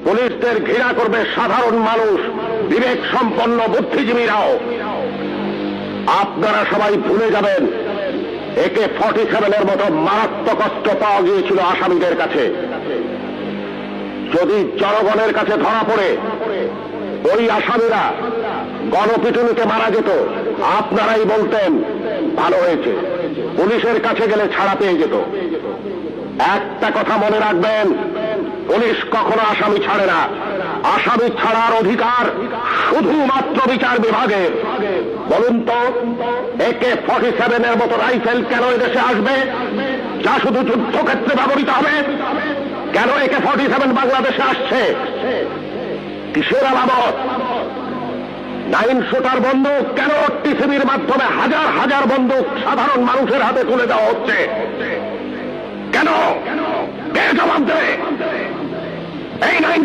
পুলিশদের ঘৃণা করবে সাধারণ মানুষ, বিবেক সম্পন্ন বুদ্ধিজীবীরাও। আপনারা সবাই ভুলে যাবেন AK-47 মতো মারাত্মক অস্ত্র পাওয়া গিয়েছিল আসামিদের কাছে। যদি জনগণের কাছে ধরা পড়ে ওই আসামিরা গণপিটুনিতে মারা যেত, আপনারাই বলতেন ভালো হয়েছে, পুলিশের কাছে গেলে ছাড়া পেয়ে যেত। একটা কথা মনে রাখবেন, পুলিশ কখনো আসামি ছাড়ে না। আসামি ছাড়ার অধিকার শুধুমাত্র বিচার বিভাগের। বলুন তো, AK-47 মতো রাইফেল কেন এদেশে আসবে, যা শুধু যুদ্ধক্ষেত্রে ব্যবহৃত হবে? কেন AK-47 বাংলাদেশে আসছে? কিসের আলামত? 9 শুটার বন্দুক কেন টিসিবির মাধ্যমে হাজার হাজার বন্দুক সাধারণ মানুষের হাতে তুলে দেওয়া হচ্ছে? কেন? কে জবাব দেবে? এই 9